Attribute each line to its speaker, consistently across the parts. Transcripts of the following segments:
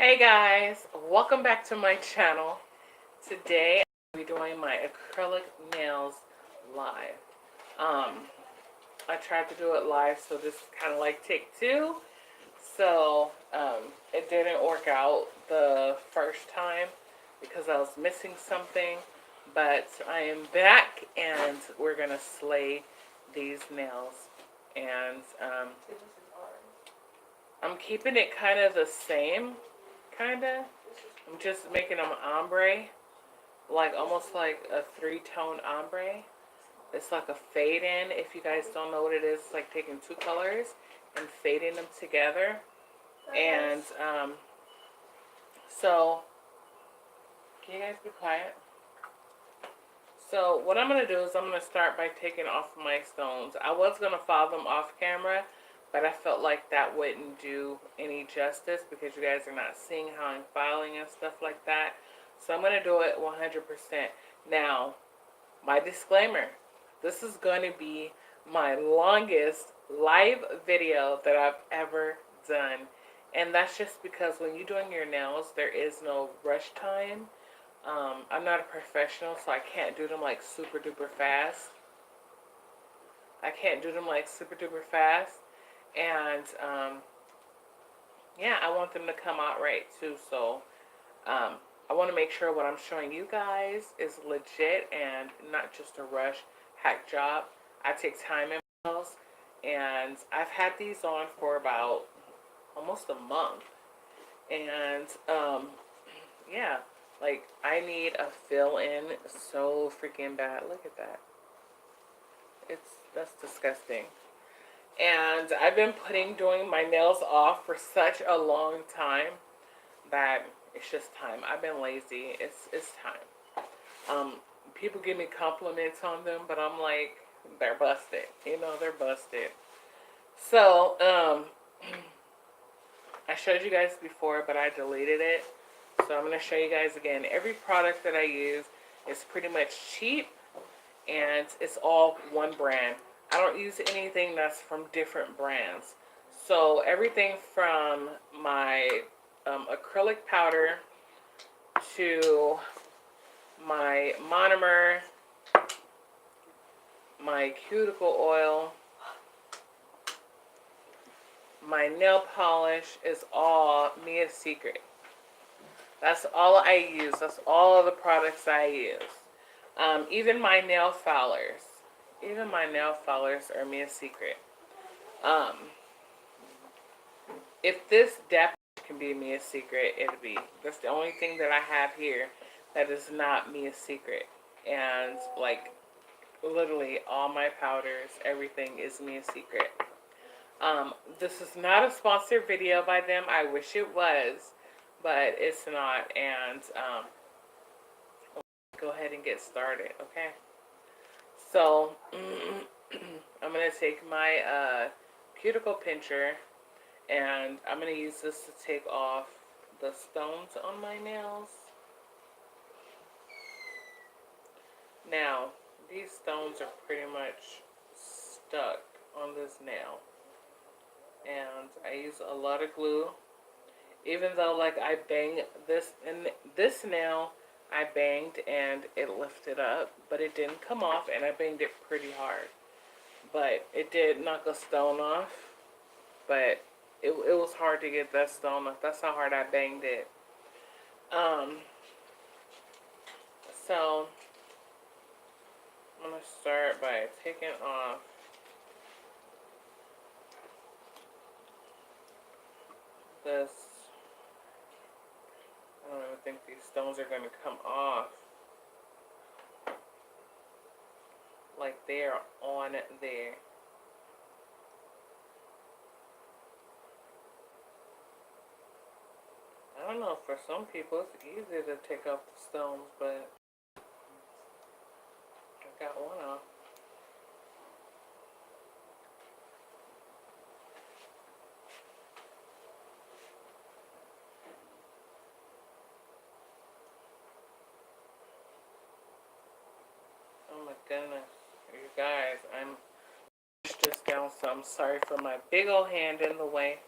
Speaker 1: Hey guys, welcome back to my channel. Today I'll be doing my acrylic nails live. I tried to do it live, so this is kind of like take two. So it didn't work out the first time because I was missing something. But I am back and we're gonna slay these nails. And I'm keeping it kind of the same, kinda. I'm just making them ombre, like almost like a three-tone ombre. It's like a fade in. If you guys don't know what it is, it's like taking two colors and fading them together. And so, can you guys be quiet? So what I'm going to do is I'm going to start by taking off my stones. I was going to file them off camera, but I felt like that wouldn't do any justice because you guys are not seeing how I'm filing and stuff like that. So I'm going to do it 100%. Now, my disclaimer, this is going to be my longest live video that I've ever done. And that's just because when you're doing your nails, there is no rush time. I'm not a professional, so I can't do them like super duper fast. And yeah, I want them to come out right too. So I want to make sure what I'm showing you guys is legit and not just a rush hack job. I take time in my nails, and I've had these on for about almost a month. And yeah, like I need a fill in so freaking bad. Look at that. That's disgusting. And I've been doing my nails off for such a long time that it's just time. I've been lazy. It's time. People give me compliments on them, but I'm like, they're busted. You know, they're busted. So, I showed you guys before, but I deleted it. So I'm going to show you guys again. Every product that I use is pretty much cheap, and it's all one brand. I don't use anything that's from different brands. So everything from my acrylic powder to my monomer, my cuticle oil, my nail polish is all Mia's Secret. That's all I use. That's all of the products I use. Even my nail filers. Even my nail filers are Mia's Secret. If this depth can be Mia's Secret, it'll be. That's the only thing that I have here that is not Mia's Secret. And like literally all my powders, everything is Mia's Secret. This is not a sponsored video by them. I wish it was, but it's not. And go ahead and get started, okay? So I'm gonna take my cuticle pincher, and I'm gonna use this to take off the stones on my nails. Now, these stones are pretty much stuck on this nail, and I use a lot of glue. Even though like I bang this in this nail, I banged and it lifted up, but it didn't come off, and I banged it pretty hard. But it did knock a stone off, but it was hard to get that stone off. That's how hard I banged it. So I'm going to start by taking off this. I don't even think these stones are going to come off. Like they're on there. I don't know, for some people it's easy to take off the stones, but I got one off. Oh my goodness. You guys, I'm just down, so I'm sorry for my big old hand in the way.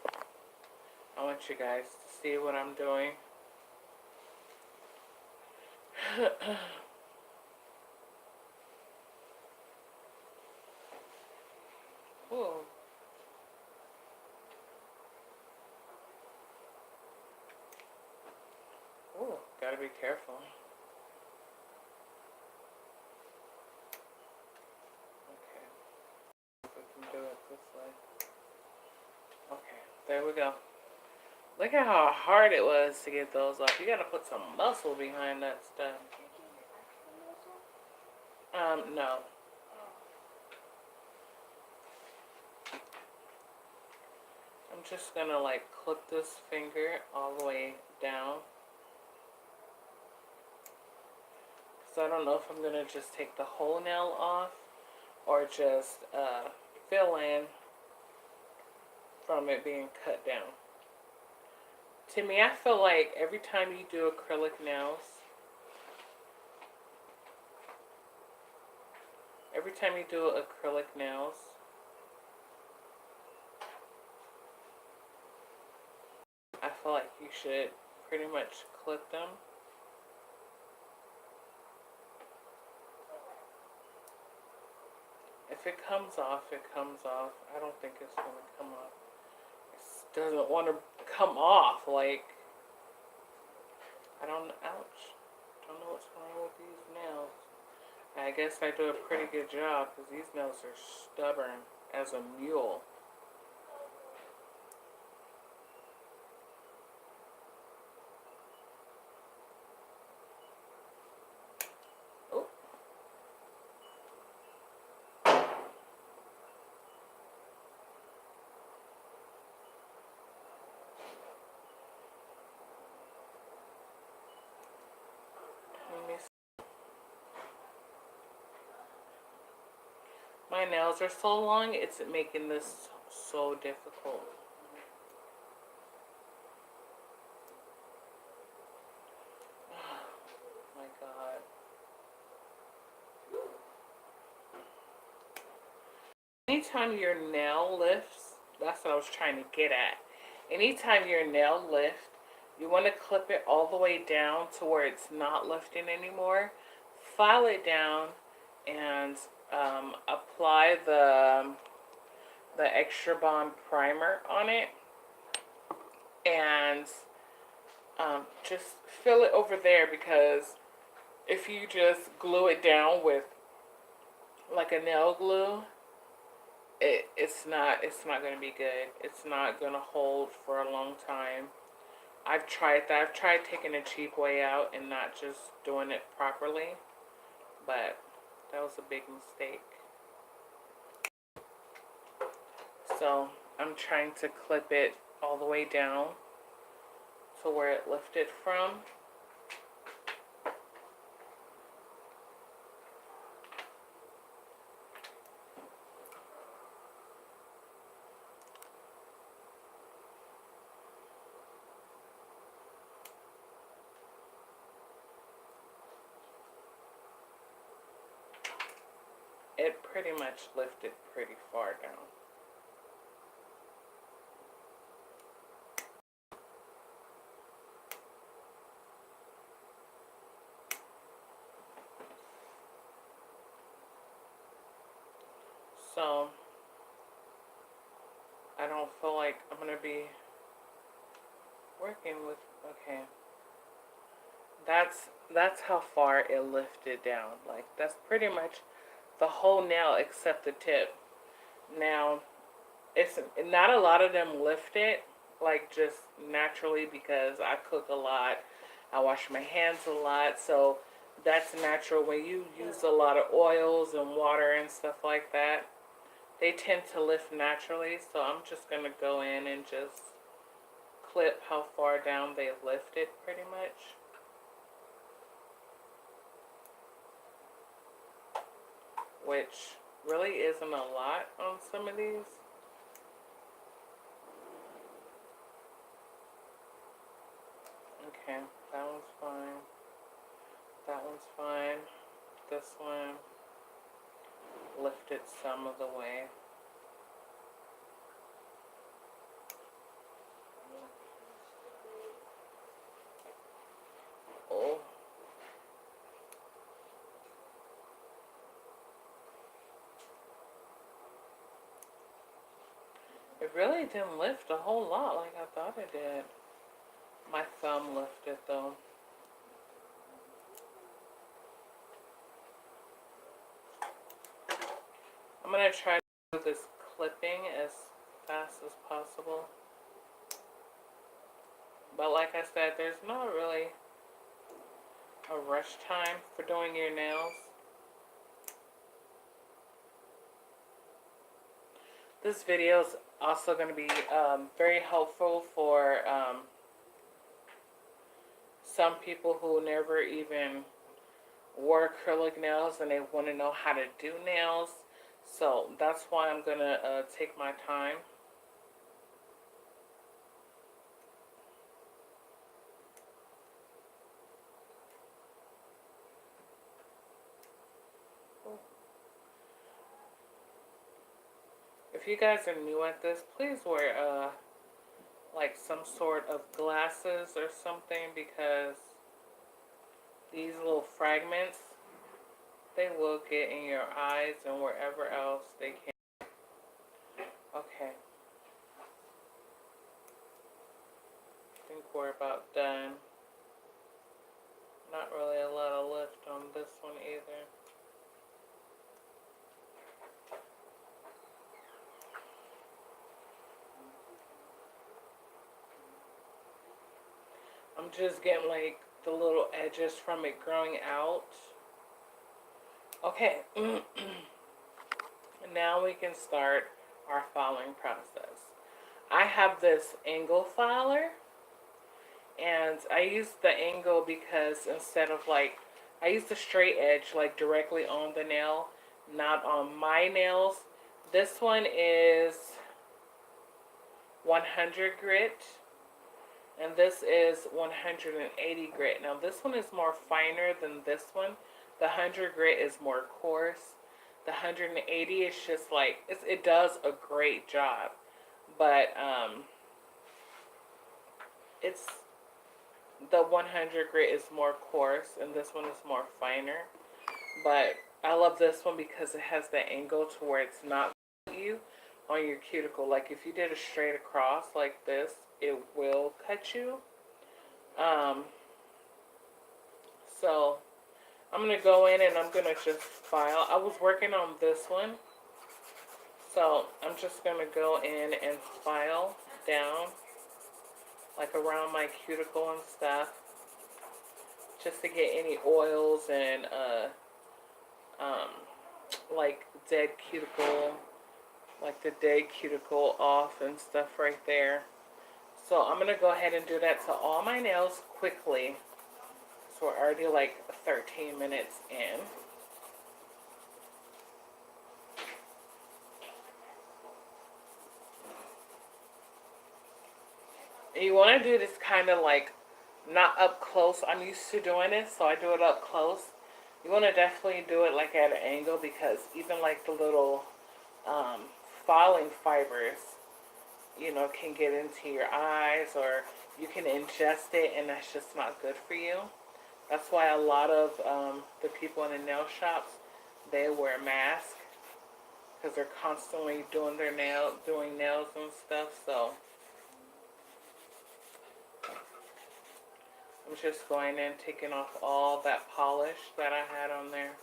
Speaker 1: want you guys to see what I'm doing. Ooh. Ooh, gotta be careful. Okay. If we can do it this way. Okay, there we go. Look at how hard it was to get those off. You gotta put some muscle behind that stuff. No. I'm just gonna like clip this finger all the way down. So I don't know if I'm gonna just take the whole nail off or just fill in from it being cut down. To me, I feel like every time you do acrylic nails, I feel like you should pretty much clip them. If it comes off, it comes off. I don't think it's going to come off. It doesn't want to come off. Like, I don't, ouch. Don't know what's wrong with these nails. I guess I do a pretty good job because these nails are stubborn as a mule. Oh. Let me see. My nails are so long, it's making this so difficult. Oh my God. Anytime your nail lifts, that's what I was trying to get at. Anytime your nail lifts, you want to clip it all the way down to where it's not lifting anymore. File it down and apply the Extra Bond primer on it, and just fill it over there, because if you just glue it down with like a nail glue, it's not going to be good. It's not going to hold for a long time. I've tried that. I've tried taking a cheap way out and not just doing it properly, but that was a big mistake. So I'm trying to clip it all the way down to where it lifted from. It pretty much lifted pretty far down. So I don't feel like I'm going to be working with, okay. That's how far it lifted down. Like, that's pretty much the whole nail except the tip. Now, it's not a lot of them lift it, like, just naturally, because I cook a lot. I wash my hands a lot, so that's natural. When you use a lot of oils and water and stuff like that, they tend to lift naturally. So I'm just going to go in and just clip how far down they lifted, pretty much. Which really isn't a lot on some of these. Okay, that one's fine. That one's fine. This one lifted some of the way. really didn't lift a whole lot like I thought it did. My thumb lifted though. I'm going to try to do this clipping as fast as possible. But like I said, there's not really a rush time for doing your nails. This video is also going to be very helpful for some people who never even wore acrylic nails and they want to know how to do nails. So that's why I'm going to take my time. If you guys are new at this, please wear like some sort of glasses or something, because these little fragments, they will get in your eyes and wherever else they can. Okay. I think we're about done. Not really a lot of lift on this one either. I'm just getting like the little edges from it growing out. Okay. Now we can start our filing process. I have this angle filer, and I use the angle because instead of like, I use the straight edge like directly on the nail, not on my nails. This one is 100 grit, and this is 180 grit. Now this one is more finer than this one. The 100 grit is more coarse. The 180 is just like, it does a great job, but it's, the 100 grit is more coarse and this one is more finer. But I love this one because it has the angle to where it's not you on your cuticle. Like if you did a straight across like this, it will cut you. So I'm going to go in and I'm going to just file. I was working on this one, so I'm just going to go in and file down like around my cuticle and stuff, just to get any oils and like dead cuticle, like the dead cuticle off and stuff right there. So I'm going to go ahead and do that to all my nails quickly. So we're already like 13 minutes in. And you want to do this kind of like not up close. I'm used to doing it, so I do it up close. You want to definitely do it like at an angle, because even like the little filing fibers, you know, can get into your eyes, or you can ingest it, and that's just not good for you. That's why a lot of the people in the nail shops, they wear masks, because they're constantly doing their doing nails and stuff. So I'm just going in, taking off all that polish that I had on there.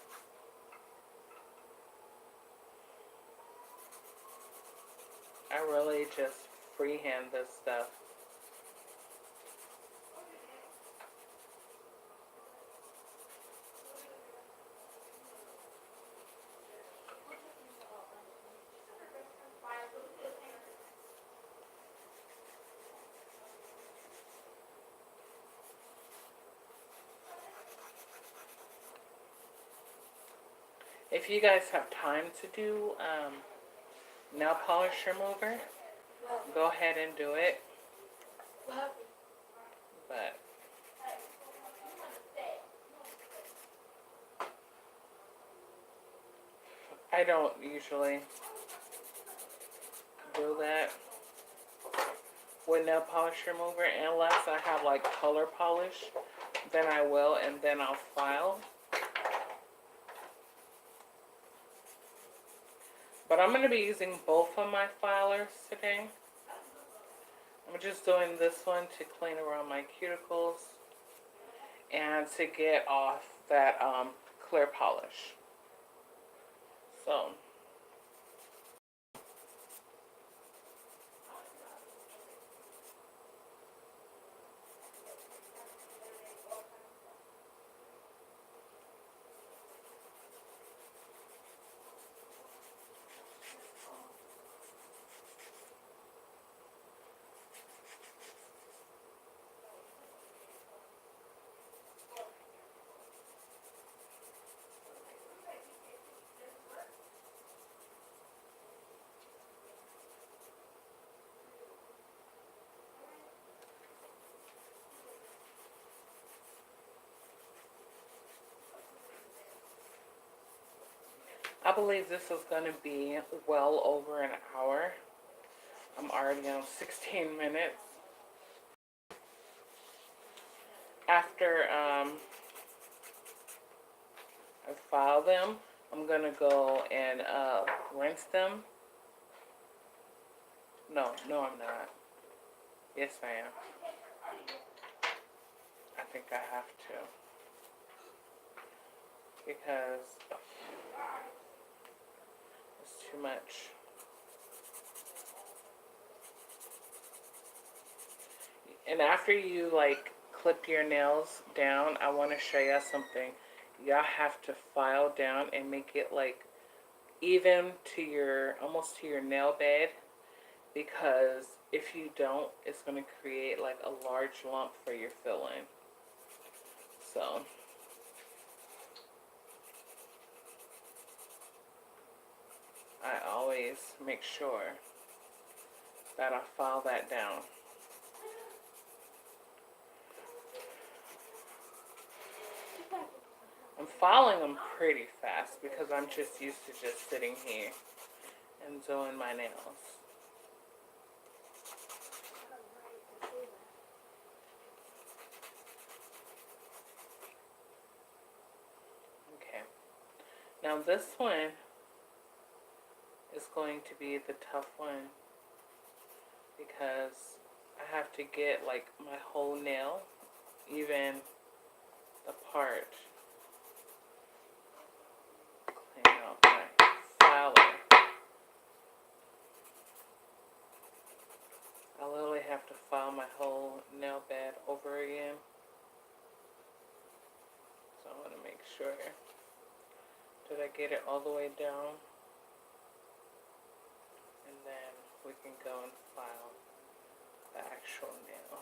Speaker 1: I really just freehand this stuff. If you guys have time to do nail polish remover, go ahead and do it. But I don't usually do that with nail polish remover unless I have like color polish. Then I will, and then I'll file. But I'm going to be using both of my filers today. I'm just doing this one to clean around my cuticles and to get off that clear polish. So I believe this is going to be well over an hour. I'm already on 16 minutes. After I file them, I'm going to go and rinse them. No, I'm not. Yes, I am. I think I have to. Because it's too much. And after you like clip your nails down, I want to show you something. Y'all have to file down and make it like even to your, almost to your nail bed, because if you don't, it's going to create like a large lump for your filling. So I always make sure that I file that down. I'm filing them pretty fast because I'm just used to just sitting here and doing my nails. Okay. Now this one is going to be the tough one because I have to get like my whole nail, even the part, clean out my filer. I literally have to file my whole nail bed over again. So I want to make sure. Did I get it all the way down? And then we can go and file the actual nail.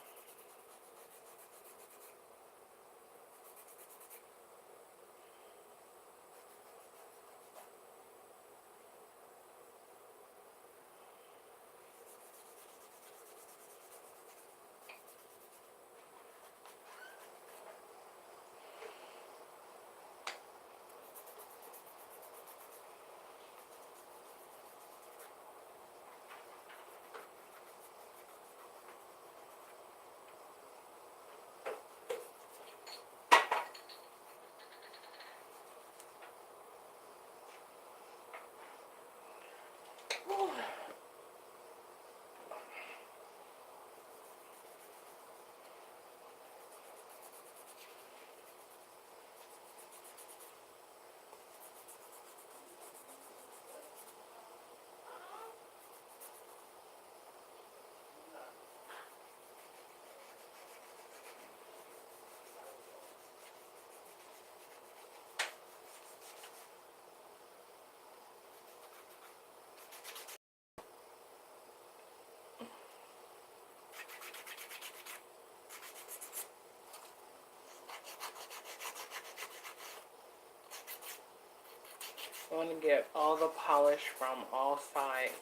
Speaker 1: I want to get all the polish from all sides.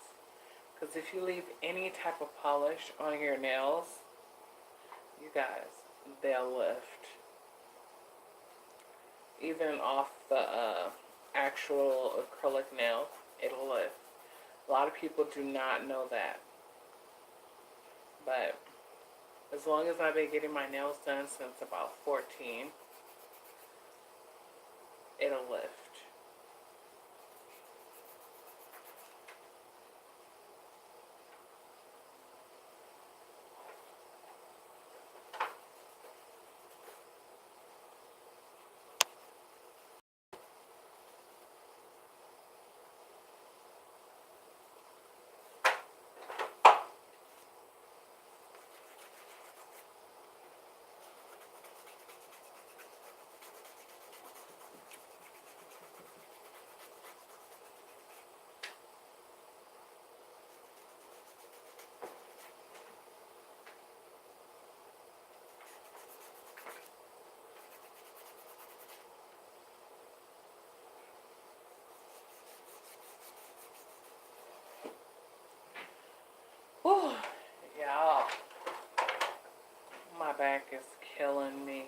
Speaker 1: Because if you leave any type of polish on your nails, you guys, they'll lift. Even off the actual acrylic nail, it'll lift. A lot of people do not know that. But as long as I've been getting my nails done since about 14, it'll lift. is killing me.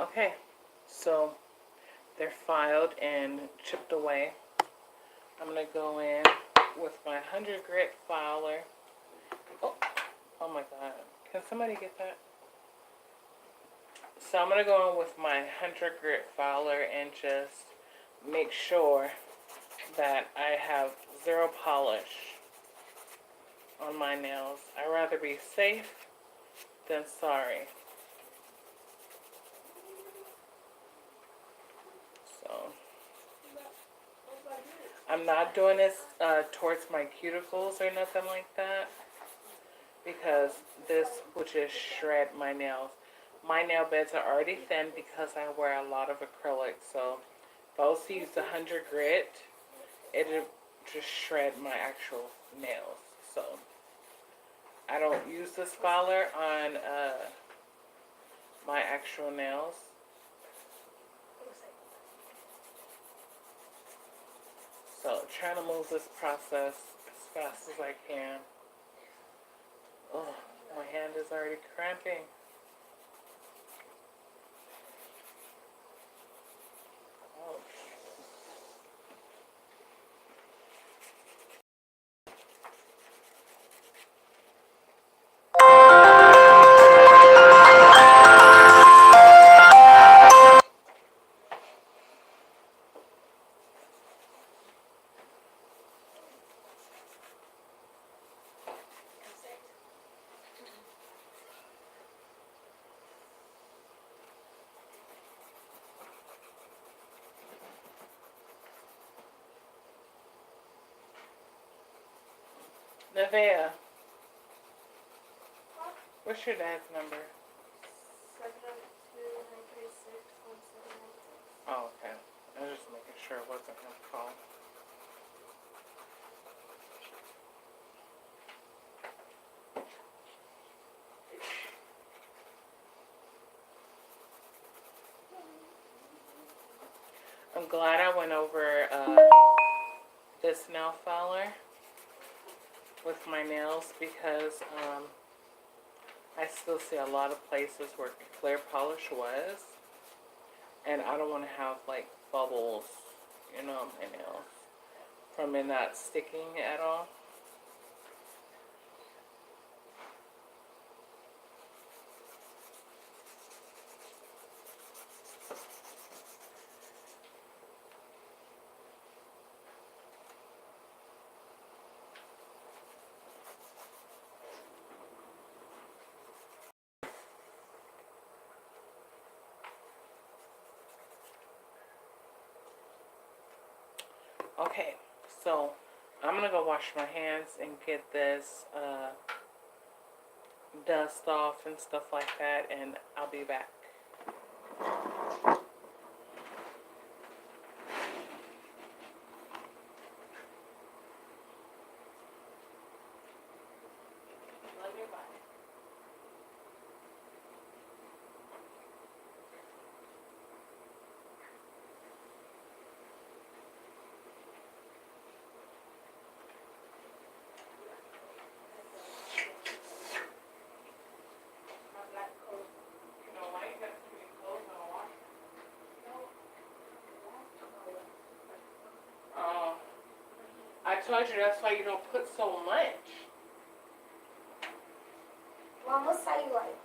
Speaker 1: Okay, so they're filed and chipped away. I'm going to go in with my 100 grit filer. Oh, oh my God. Can somebody get that? So I'm going to go in with my 100 grit filer and just make sure that I have zero polish on my nails. I'd rather be safe than sorry. So I'm not doing this towards my cuticles or nothing like that, because this will just shred my nails. My nail beds are already thin because I wear a lot of acrylic. So if I was to use the 100 grit, it'll just shred my actual nails. So I don't use this filer on my actual nails. So trying to move this process as fast as I can. Oh, my hand is already cramping. Oh. Nevaeh, what's your dad's number? 702-936-1796. Oh, okay. I was just making sure it wasn't him calling. I'm glad I went over this nail filer with my nails, because I still see a lot of places where clear polish was, and I don't want to have like bubbles, you know, on my nails from it not sticking at all. Okay, so I'm gonna go wash my hands and get this dust off and stuff like that, and I'll be back. Love you, bye. I told you that's why you don't put so much.
Speaker 2: Mom, what side you like?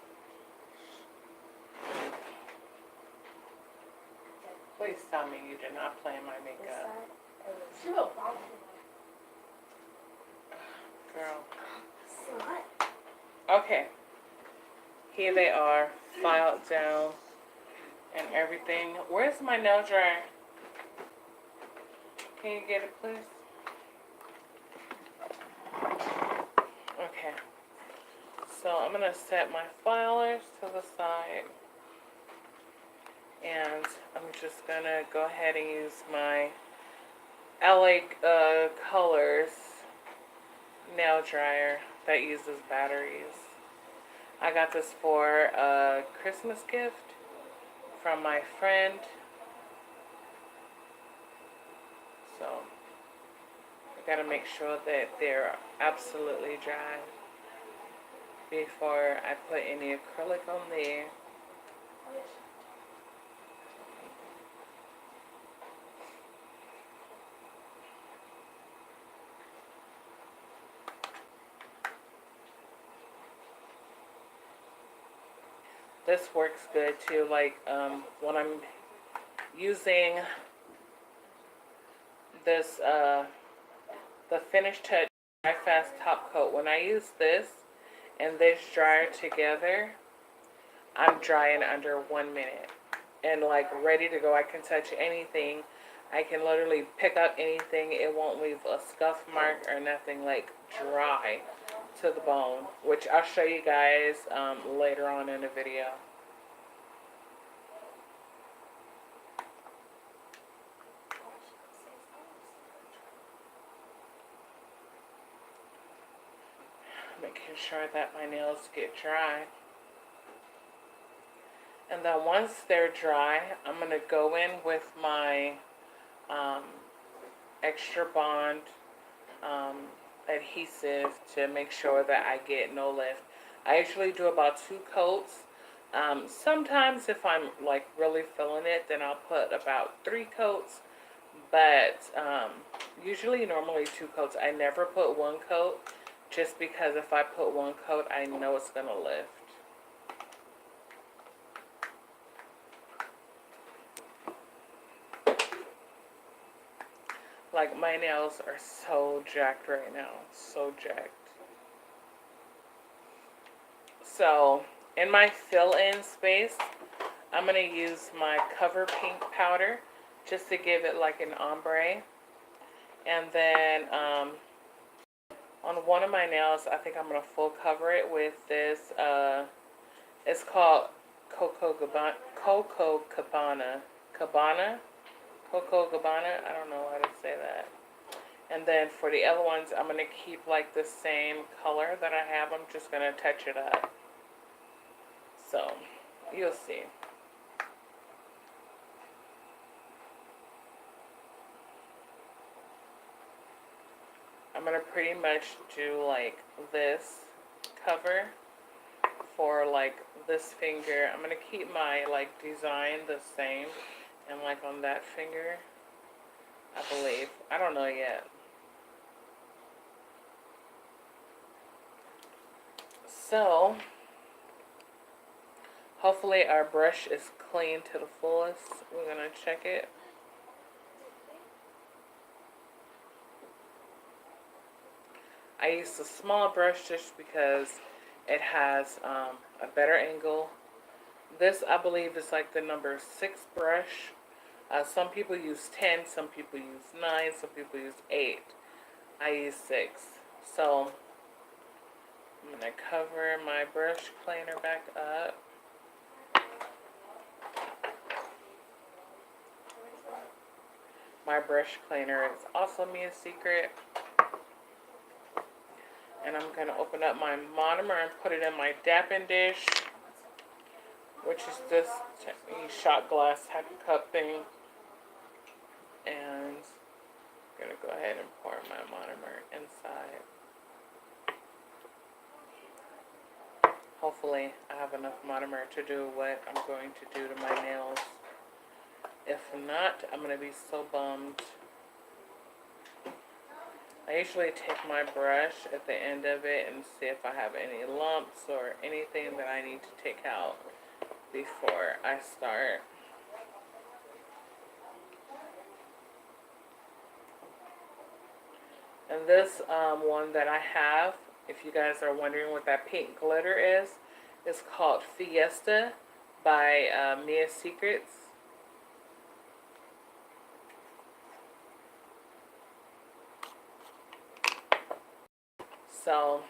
Speaker 1: Please tell me you did not play my makeup. Girl. Okay. Here they are, filed down and everything. Where's my nail dryer? Can you get it, please? Okay. So I'm going to set my filers to the side. And I'm just going to go ahead and use my LA Colors nail dryer that uses batteries. I got this for a Christmas gift from my friend. So I gotta make sure that they're absolutely dry before I put any acrylic on there. This works good too, like when I'm using this, the Finish Touch Dry Fast Top Coat. When I use this and this dryer together, I'm drying under 1 minute. And like ready to go. I can touch anything. I can literally pick up anything. It won't leave a scuff mark or nothing, like dry to the bone, which I'll show you guys later on in the video. Making sure that my nails get dry. And then once they're dry, I'm going to go in with my Extra Bond adhesive to make sure that I get no lift. I usually do about 2 coats. Sometimes if I'm like really feeling it, then I'll put about 3 coats. But usually normally 2 coats. I never put 1 coat just because if I put 1 coat, I know it's going to lift. Like, my nails are so jacked right now. So jacked. So, in my fill-in space, I'm going to use my Cover Pink powder just to give it like an ombre. And then, on one of my nails, I think I'm going to full cover it with this, it's called Coco Cabana. I don't know how to say that. And then for the other ones, I'm going to keep like the same color that I have. I'm just going to touch it up. So, you'll see. I'm going to pretty much do like this cover for like this finger. I'm going to keep my like design the same. And like on that finger, I believe. I don't know yet. So, hopefully our brush is clean to the fullest. We're going to check it. I used a small brush just because it has a better angle. This, I believe, is like the number 6 brush. Some people use 10, some people use 9, some people use 8. I use 6. So, I'm going to cover my brush cleaner back up. My brush cleaner is also a secret. And I'm going to open up my monomer and put it in my dapping dish, which is this shot glass type of cup thing. And I'm going to go ahead and pour my monomer inside. Hopefully I have enough monomer to do what I'm going to do to my nails. If not, I'm going to be so bummed. I usually take my brush at the end of it and see if I have any lumps or anything that I need to take out before I start. And this one that I have, if you guys are wondering what that pink glitter is called Fiesta by Mia Secrets. So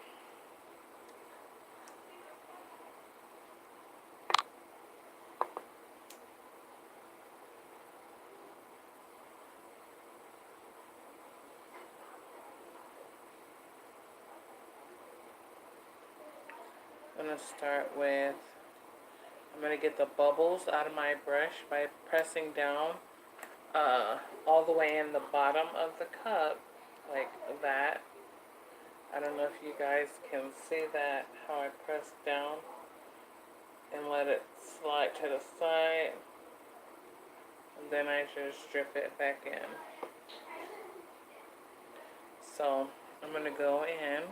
Speaker 1: I'm going to start with, I'm going to get the bubbles out of my brush by pressing down all the way in the bottom of the cup, like that. I don't know if you guys can see that, how I press down and let it slide to the side. And then I just drip it back in. So I'm going to go in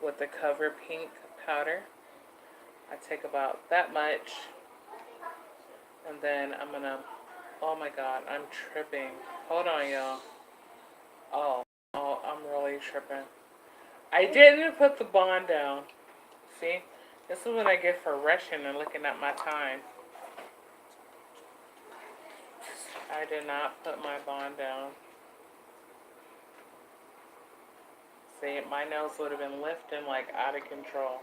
Speaker 1: with the Cover Pink powder. I take about that much. And then I'm going to, oh my God, I'm tripping. Hold on, y'all. Oh, I'm really tripping. I didn't put the bond down. See? This is what I get for rushing and looking at my time. I did not put my bond down. See, my nails would have been lifting like out of control.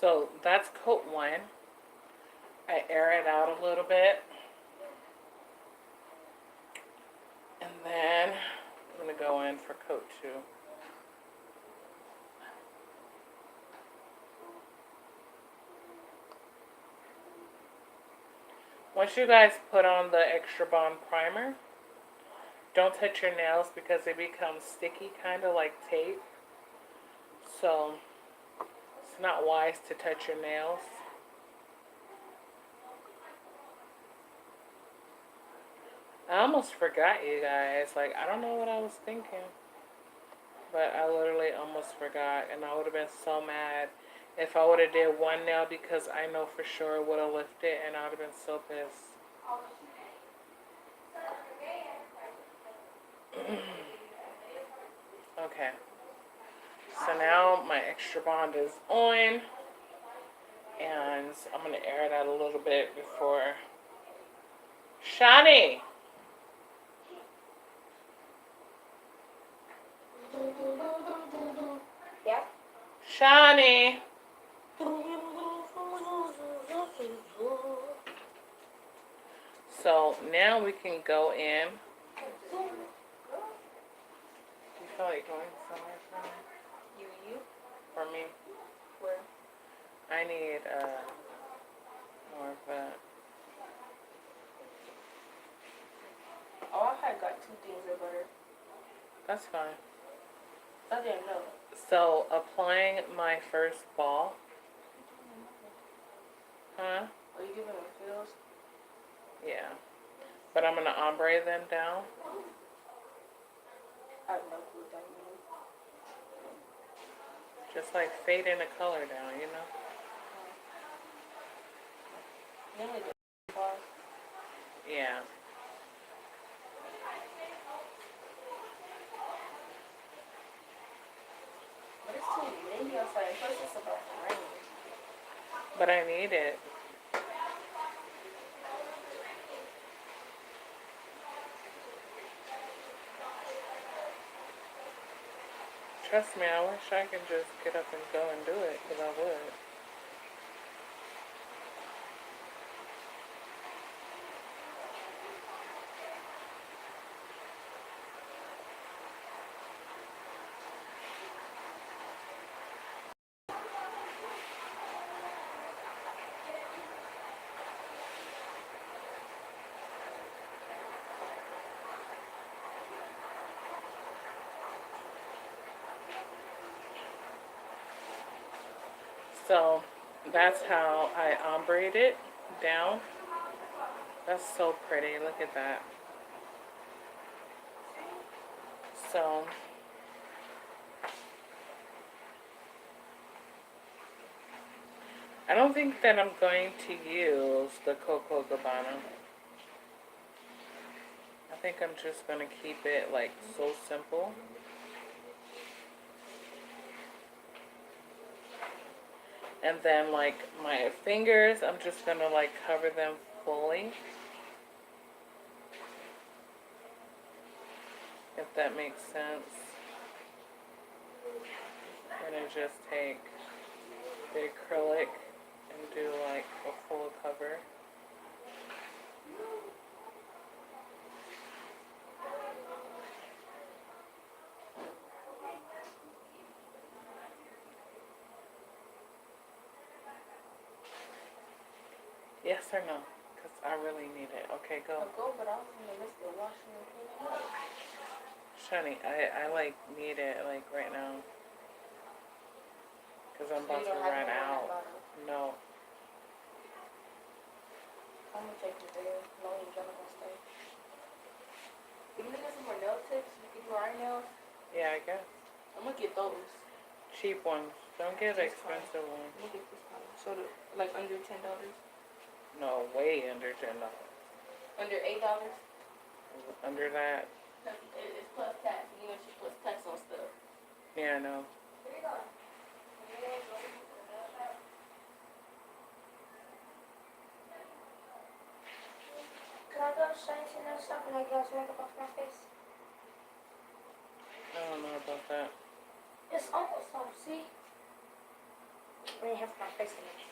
Speaker 1: So that's coat 1. I air it out a little bit. And then I'm going to go in for coat 2. Once you guys put on the Extra Bond primer, don't touch your nails because they become sticky, kind of like tape. So it's not wise to touch your nails. I almost forgot, you guys. Like, I don't know what I was thinking. But I literally almost forgot. And I would have been so mad if I would have did one nail because I know for sure it would have lifted and I would have been so pissed. Okay. So now my Extra Bond is on. And I'm going to air it out a little bit before... Shani!
Speaker 2: Yeah.
Speaker 1: Shani! So now we can go in. Do you feel like going somewhere for me?
Speaker 2: You?
Speaker 1: For me?
Speaker 2: Where?
Speaker 1: I need more of a...
Speaker 2: Oh, I had got 2 things of butter.
Speaker 1: That's fine.
Speaker 2: I didn't know.
Speaker 1: So applying my first ball. Huh?
Speaker 2: Are you giving them fills?
Speaker 1: Yeah. But I'm going to ombre them down.
Speaker 2: I have no clue what that means.
Speaker 1: Just like fading the color down, you know?
Speaker 2: You only do bars.
Speaker 1: Yeah.
Speaker 2: But it's too windy outside. Plus it's about to rain.
Speaker 1: But I need it. Trust me, I wish I could just get up and go and do it, because I would. So that's how I ombre it down. That's so pretty. Look at that. So I don't think that I'm going to use the Coco Gabbana. I think I'm just going to keep it like so simple. And then like my fingers, I'm just going to like cover them fully. If that makes sense. I'm going to just take the acrylic and do like a full cover. Yes or no? Because I really need it. Okay, go.
Speaker 2: I'll go, but I was in the midst of washing and cleaning up.
Speaker 1: Shani, I like need it like right now. Because I'm about to run out. No.
Speaker 2: I'm gonna take it there. No, you're gonna stay. You can get some more nail tips. You can do our nails.
Speaker 1: Yeah, I guess.
Speaker 2: I'm gonna get those.
Speaker 1: Cheap ones. Don't get expensive ones.
Speaker 2: I'm gonna get this kind. So like under $10.
Speaker 1: No, way under $10.
Speaker 2: Under $8.
Speaker 1: Under that.
Speaker 2: It's plus tax. You know she puts tax on stuff.
Speaker 1: Yeah, I know.
Speaker 2: Can I go shine some nail stuff and I get some makeup off my face?
Speaker 1: I don't know about that.
Speaker 2: It's almost off, see? I mean, have my face in it.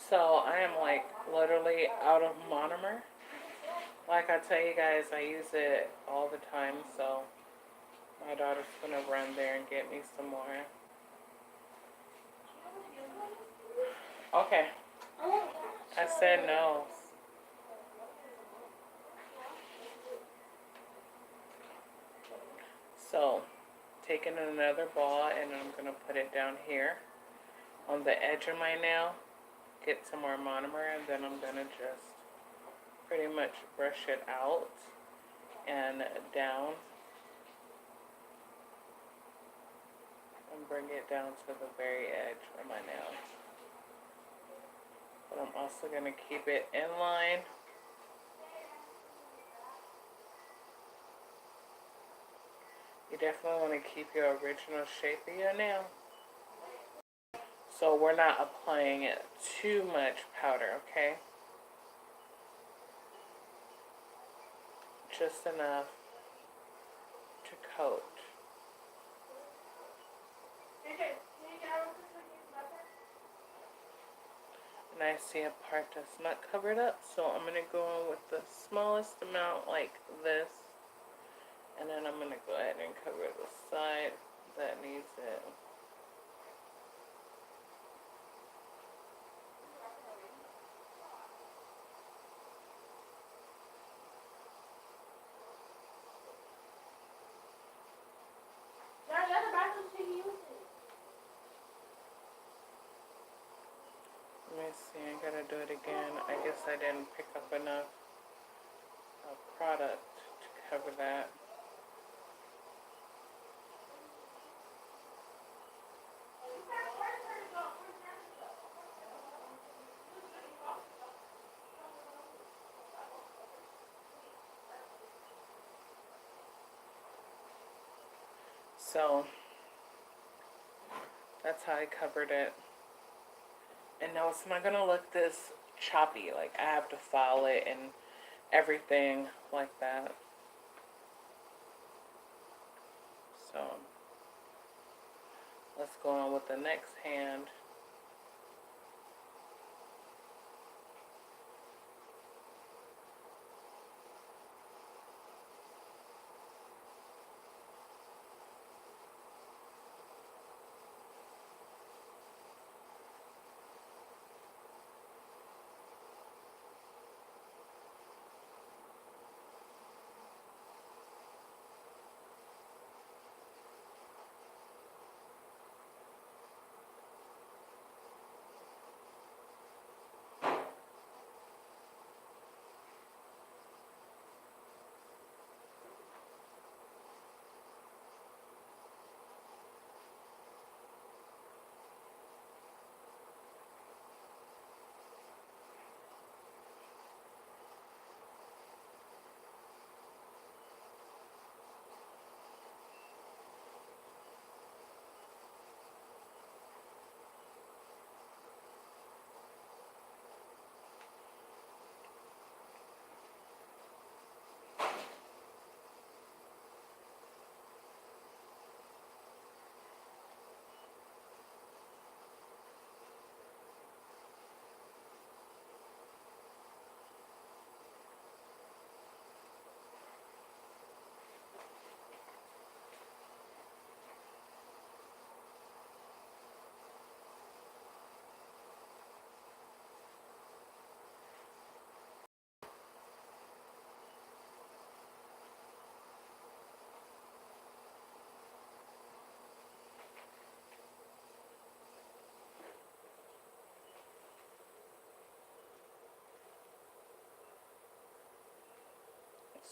Speaker 1: So I am like literally out of monomer. Like I tell you guys, I use it all the time. So my daughter's gonna run there and get me some more. Okay. I said no. So taking another ball and I'm gonna put it down here on the edge of my nail. Get some more monomer and then I'm gonna just pretty much brush it out and down and bring it down to the very edge of my nail. But I'm also gonna keep it in line. You definitely want to keep your original shape of your nail. So we're not applying it too much powder, okay? Just enough to coat. And I see a part that's not covered up, so I'm going to go in with the smallest amount like this. And then I'm going to go ahead and cover the side that needs it. Let me see, I gotta do it again. I guess I didn't pick up enough product to cover that. So that's how I covered it. And now it's not gonna look this choppy. Like I have to file it and everything like that. So let's go on with the next hand.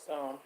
Speaker 1: So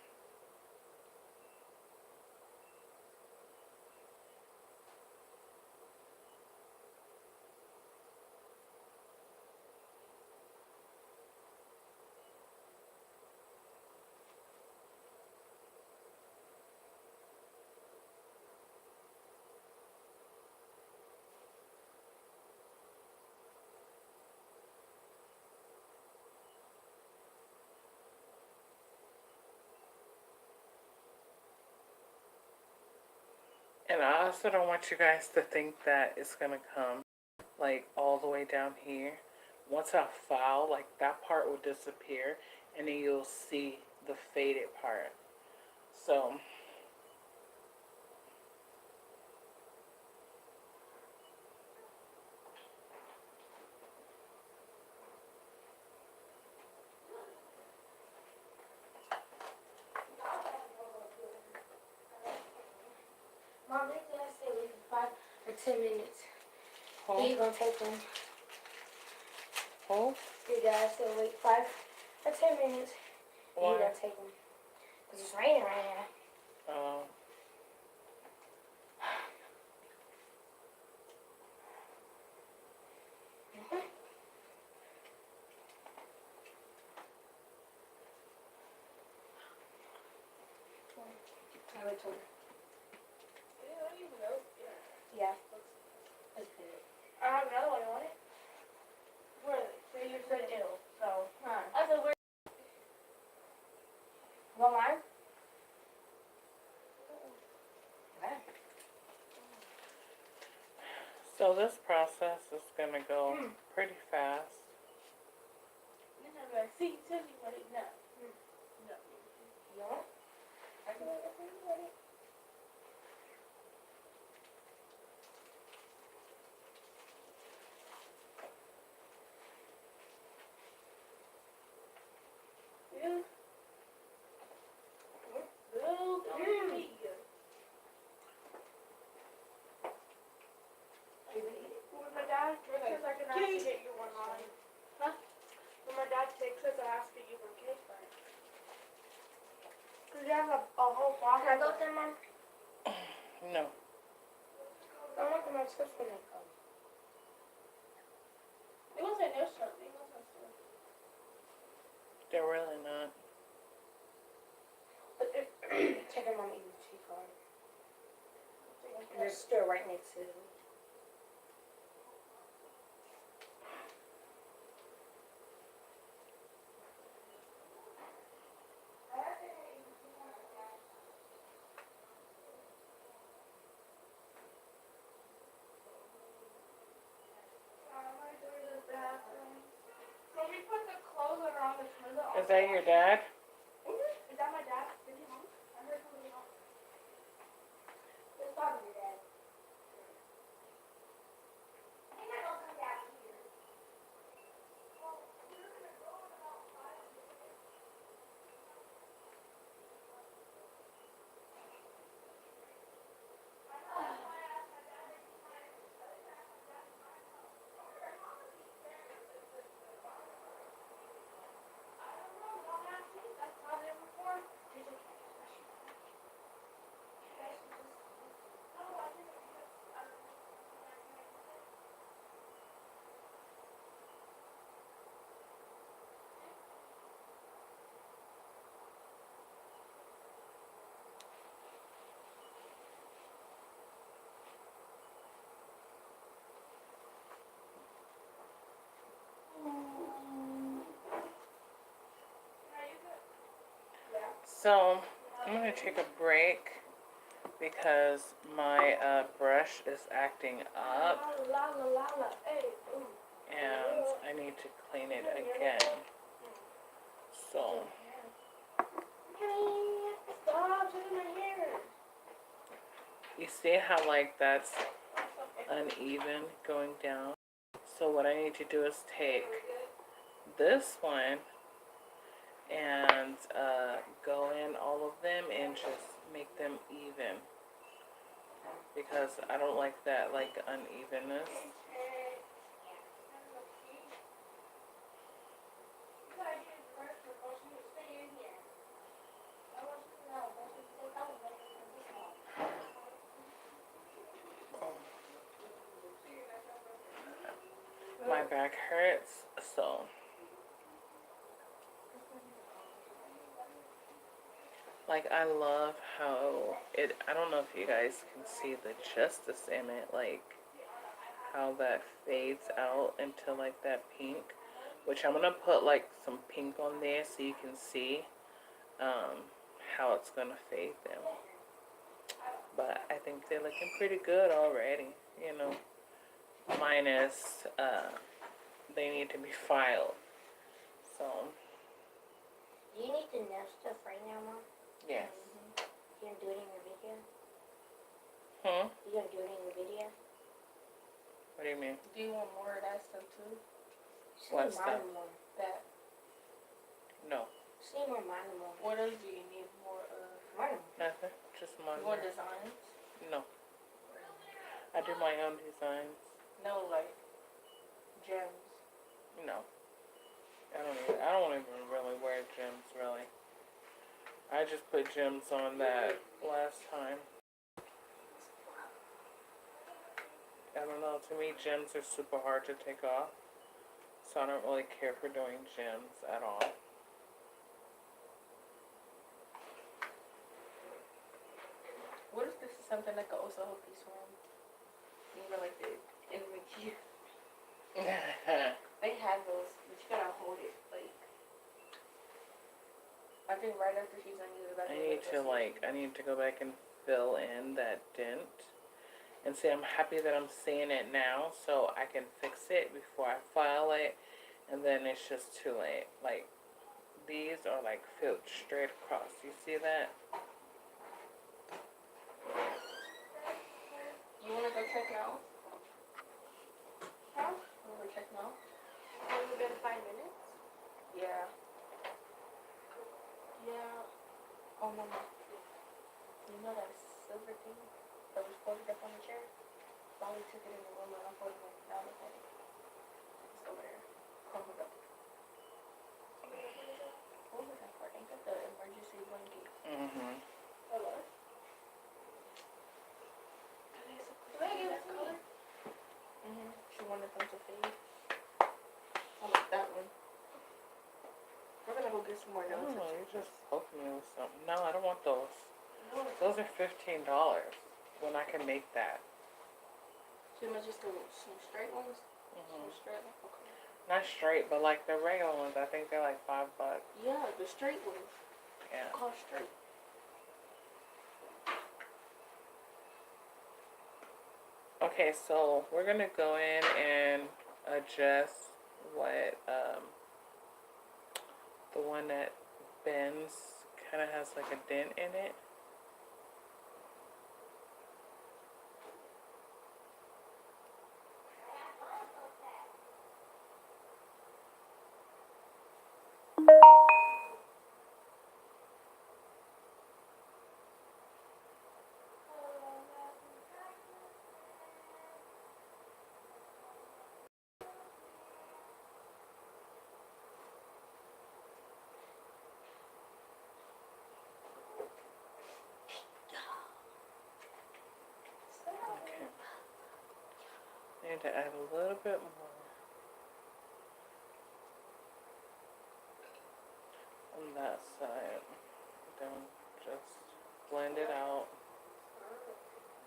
Speaker 1: and I also don't want you guys to think that it's gonna come like all the way down here. Once I file, like that part will disappear and then you'll see the faded part. So
Speaker 2: Mom, they just say wait for 5 or 10 minutes.
Speaker 1: hold,
Speaker 2: You gonna take them?
Speaker 1: hold.
Speaker 2: Your dad said wait 5 or 10 minutes. And you
Speaker 1: Why?
Speaker 2: gonna take them? Cause it's raining right now. I would tell her. Yeah. That's good. I have another one. You want it? Where is it? Where you said ill. So. I said where? Want mine? Okay.
Speaker 1: So this process is gonna go pretty fast.
Speaker 2: See, tell me what it no. No. You want it? I can let you want it. Yeah. When my dad takes us, I can ask to get you one line. Huh? When my dad takes us, I ask to get you one cake for it. Cause you have a whole box. Can I go with them, Mom?
Speaker 1: No.
Speaker 2: I want them on chips when they come. It wasn't their stuff. It wasn't stuff.
Speaker 1: They're really not.
Speaker 2: Check them on eating the cheese card. There's a store right next to it. Can we put the clothes around the toilet?
Speaker 1: Is that your dad?
Speaker 2: Is that my dad? Is he home? I heard somebody home. It's probably your dad. He might not come down here.
Speaker 1: So I'm gonna take a break because my brush is acting up and I need to clean it again. So
Speaker 2: Stop touching my hair.
Speaker 1: you see how like that's uneven going down? So what I need to do is take this one and go in all of them and just make them even, because I don't like that like unevenness. my back hurts, so. Like, I love how it, I don't know if you guys can see the justice in it, like, how that fades out into, like, that pink. Which I'm going to put, like, some pink on there so you can see how it's going to fade them. But I think they're looking pretty good already, you know. Minus, they need to be filed. So.
Speaker 3: Do you need to nail stuff right now, Mom?
Speaker 1: Yes.
Speaker 3: You gonna do it in your video?
Speaker 1: Hmm?
Speaker 3: You gonna do it in your video?
Speaker 1: What do you mean?
Speaker 2: Do you want more of that stuff too?
Speaker 1: What stuff?
Speaker 2: That.
Speaker 3: No. See more mine.
Speaker 2: What else do you need more of?
Speaker 3: Mine.
Speaker 1: Nothing. Just mine.
Speaker 2: More designs?
Speaker 1: No. I do my own designs.
Speaker 2: No, like gems.
Speaker 1: No. I don't even really wear gems, really. I just put gems on that last time. I don't know, to me gems are super hard to take off. So I don't really care for doing gems at all.
Speaker 2: What if this is something that could also help you swim? You know, like the energy. They have those, but you gotta hold it, like. I think right after she's done using that.
Speaker 1: I need to go back and fill in that dent. And see, I'm happy that I'm seeing it now so I can fix it before I file it. And then it's just too late. Like, these are like filled straight across. You see that?
Speaker 2: You wanna go check now?
Speaker 3: Huh?
Speaker 2: You wanna go check now?
Speaker 3: Has it been 5 minutes?
Speaker 2: Yeah. Yeah. Oh no, no. You know that silver thing that was folded up on the chair? Molly took it in the room and unfolded it down the hall. It's over there. Come look up. What was that for? Ain't that the emergency blanket?
Speaker 1: Mm-hmm.
Speaker 3: Hello?
Speaker 2: That color? She wanted them to fade. I like that one. We're gonna go get some more
Speaker 1: I don't
Speaker 2: notes.
Speaker 1: know, you just poke me with something. No, I don't want those.
Speaker 2: No.
Speaker 1: Those are $15 when I can make that.
Speaker 2: So you might just do some straight ones?
Speaker 1: Mm-hmm.
Speaker 2: Some straight ones? Okay.
Speaker 1: Not straight, but like the regular ones, I think they're like $5.
Speaker 2: Yeah, the straight ones.
Speaker 1: Yeah.
Speaker 2: Call straight.
Speaker 1: Okay, so we're gonna go in and adjust what the one that bends kind of has like a dent in it. Okay. I need to add a little bit more on that side. Then just blend it out.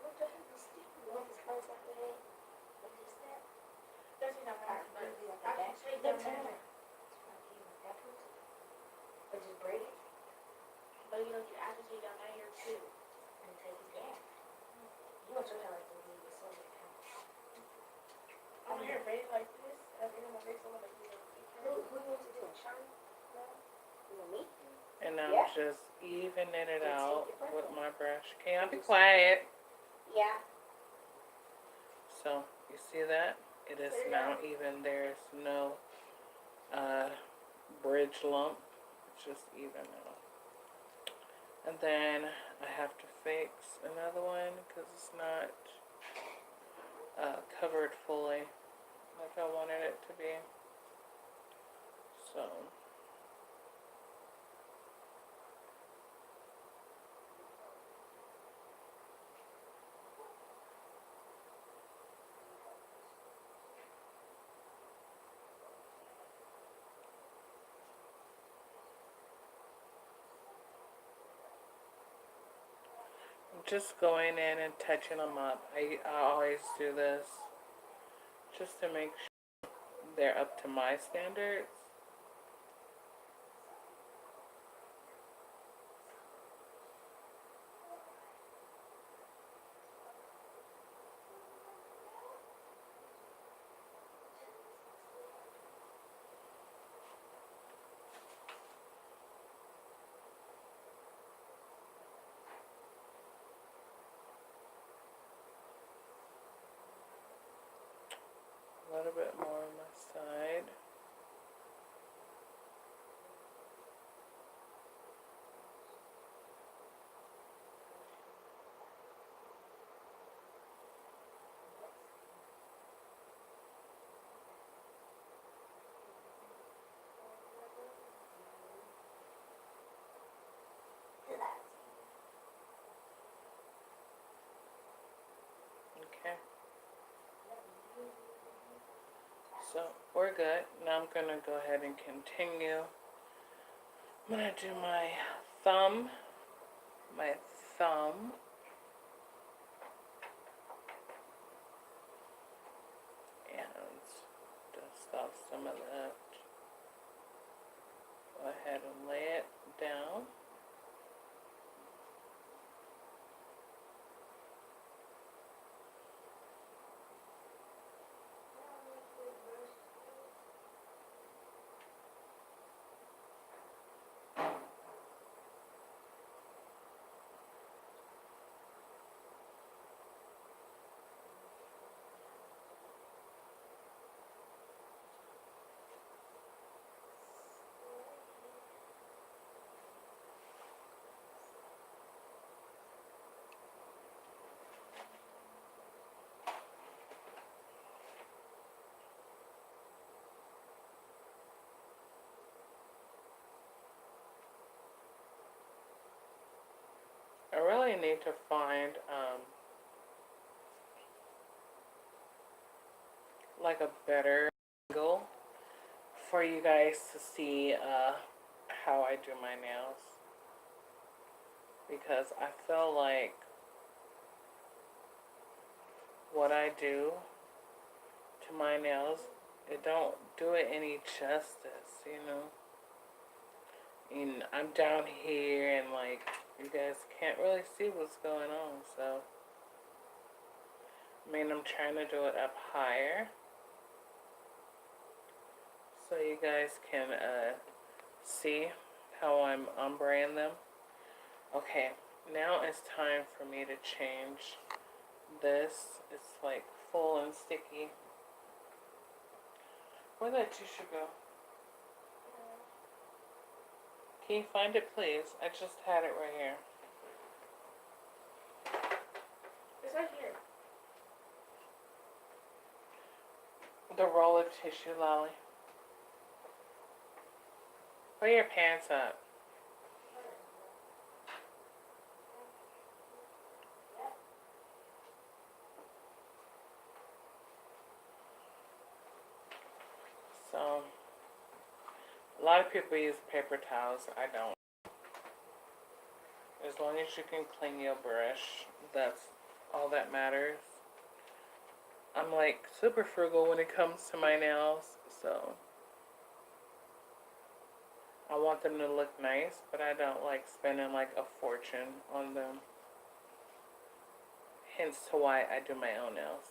Speaker 3: What the heck is this? What is close like that? What is that?
Speaker 2: Doesn't have
Speaker 3: I
Speaker 2: but
Speaker 3: can take
Speaker 2: them
Speaker 3: them
Speaker 2: in.
Speaker 3: Or just braid it
Speaker 2: But you know, you have to take down that hair too.
Speaker 3: and take it down. You know, sometimes like to leave it so it
Speaker 2: I'm here braided like this. And I'm gonna braid someone like you.
Speaker 3: Who wants to do it? Sean? No? You know me?
Speaker 1: And I'm
Speaker 3: Yeah.
Speaker 1: just evening it
Speaker 3: Let's
Speaker 1: out
Speaker 3: take it
Speaker 1: with
Speaker 3: further.
Speaker 1: my brush. Can I be quiet?
Speaker 3: Yeah.
Speaker 1: So, you see that? It is now even. There's no bridge lump. It's just even now. And then I have to fix another one because it's not covered fully like I wanted it to be. So. just going in and touching them up. I always do this just to make sure they're up to my standards. A little bit more on my side. Okay. So we're good. Now I'm gonna go ahead and continue. I'm gonna do my thumb, my thumb, and dust off some of that. Go ahead and lay it down. I really need to find like a better angle for you guys to see how I do my nails, because I feel like what I do to my nails, it don't do it any justice, you know. And I'm down here and like you guys can't really see what's going on, so I mean I'm trying to do it up higher so you guys can see how I'm ombreing them. Okay, now it's time for me to change this. It's like full and sticky. Where'd that tissue go? Can you find it, please? I just had it right here.
Speaker 2: It's right here.
Speaker 1: The roll of tissue, Lolly. Put your pants up. So, a lot of people use paper towels. I don't. As long as you can clean your brush, that's all that matters. I'm like super frugal when it comes to my nails, so I want them to look nice, but I don't like spending like a fortune on them. Hence to why I do my own nails.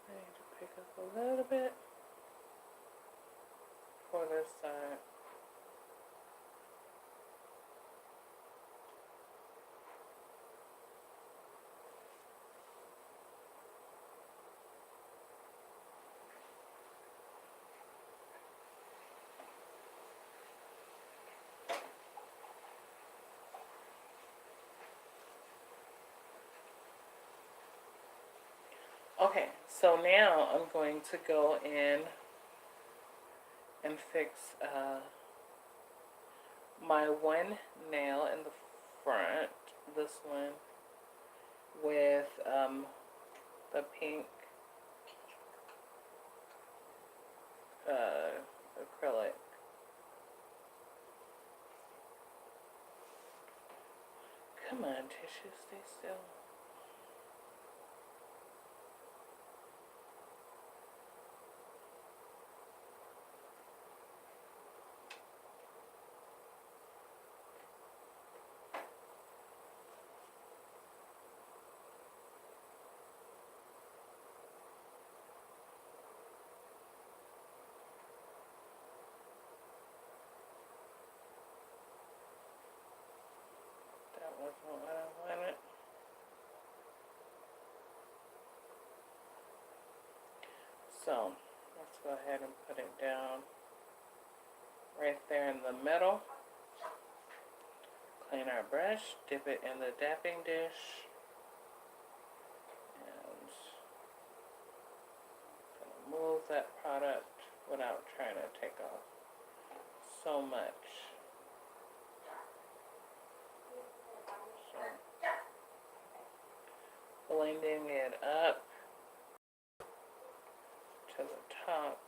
Speaker 1: I need to pick up a little bit for this side. Okay, so now I'm going to go in and fix my one nail in the front, this one, with the pink acrylic. Come on, tissue, stay still. That wasn't what I wanted. So, let's go ahead and put it down right there in the middle. Clean our brush, dip it in the dapping dish, and move that product without trying to take off so much. So, blending it up to the top.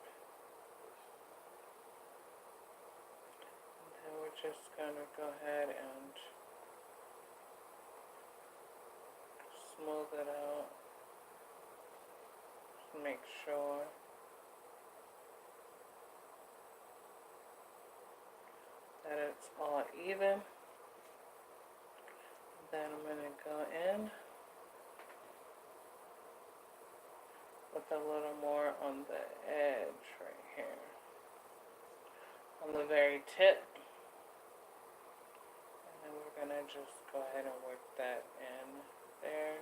Speaker 1: And then we're just going to go ahead and smooth it out. Just make sure that it's all even. Then I'm going to go in with a little more on the edge right here, on the very tip. And then we're going to just go ahead and work that in there.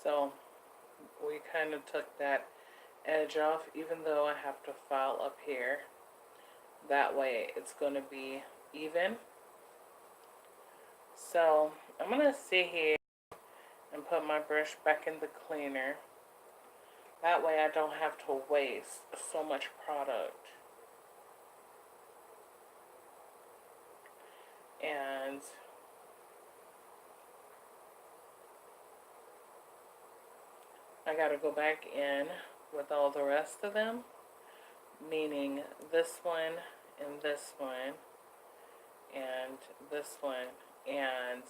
Speaker 1: So we kind of took that edge off, even though I have to file up here. That way it's going to be even. So I'm going to sit here and put my brush back in the cleaner. That way I don't have to waste so much product. And I gotta go back in with all the rest of them, meaning this one and this one and this one, and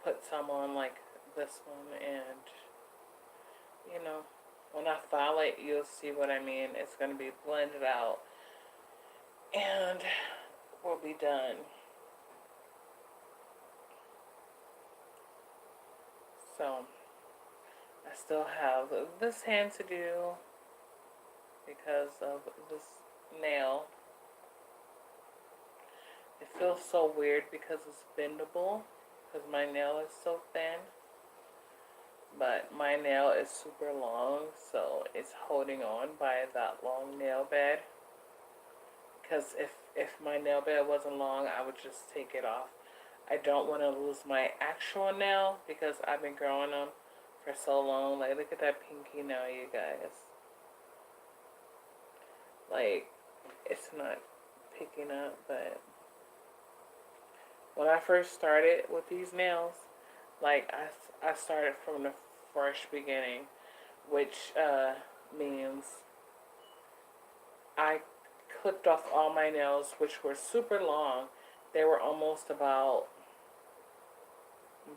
Speaker 1: put some on like this one, and you know, when I file it, you'll see what I mean. It's gonna be blended out and we'll be done. So I still have this hand to do because of this nail. It feels so weird because it's bendable, because my nail is so thin. But my nail is super long, so it's holding on by that long nail bed. Because if my nail bed wasn't long, I would just take it off. I don't want to lose my actual nail because I've been growing them for so long. Like, look at that pinky nail, you guys. Like, it's not picking up, but when I first started with these nails, like, I started from the fresh beginning, which means I clipped off all my nails, which were super long. They were almost about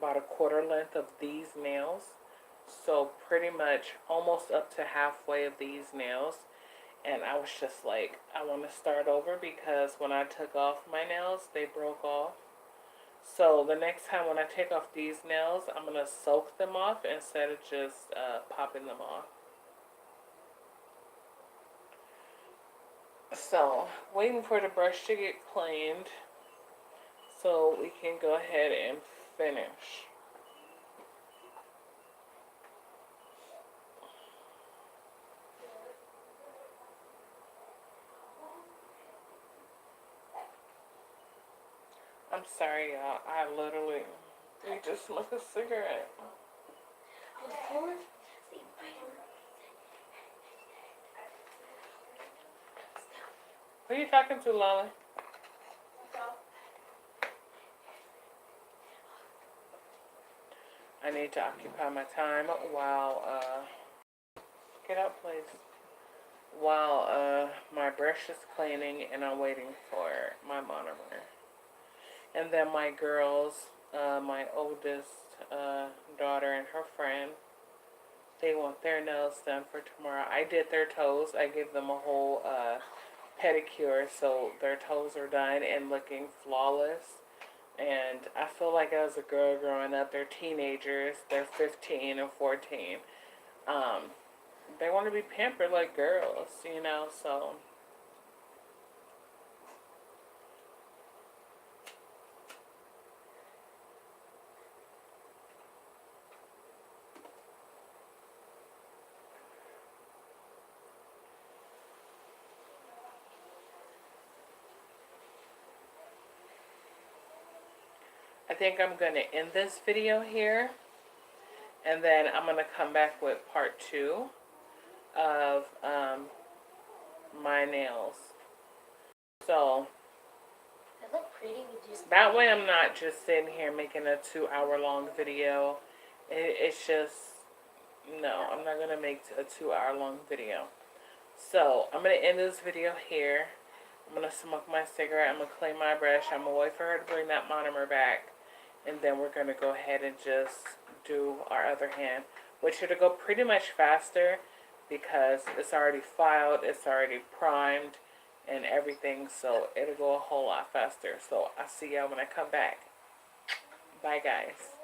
Speaker 1: a quarter length of these nails. So pretty much almost up to halfway of these nails. And I was just like, I want to start over because when I took off my nails, they broke off. So the next time when I take off these nails, I'm going to soak them off instead of just popping them off. So, waiting for the brush to get cleaned so we can go ahead and finish. I'm sorry, y'all. I literally need to smoke a cigarette. Who are you talking to, Lolly? I need to occupy my time while, get up, please. While, my brush is cleaning and I'm waiting for my monomer. And then my girls, my oldest, daughter and her friend, they want their nails done for tomorrow. I did their toes. I gave them a whole, pedicure, so their toes are done and looking flawless. And I feel like as a girl growing up, they're teenagers. They're 15 and 14. They want to be pampered like girls, you know, so. I think I'm going to end this video here. And then I'm going to come back with part 2 of my nails. So,
Speaker 3: They look pretty with just
Speaker 1: that way I'm not just sitting here making a 2-hour-long video. It's just, no, I'm not going to make a 2-hour-long video. So, I'm going to end this video here. I'm going to smoke my cigarette. I'm going to clean my brush. I'm going to wait for her to bring that monomer back. And then we're going to go ahead and just do our other hand, which it'll go pretty much faster because it's already filed, it's already primed and everything, so it'll go a whole lot faster. So I'll see y'all when I come back. Bye, guys.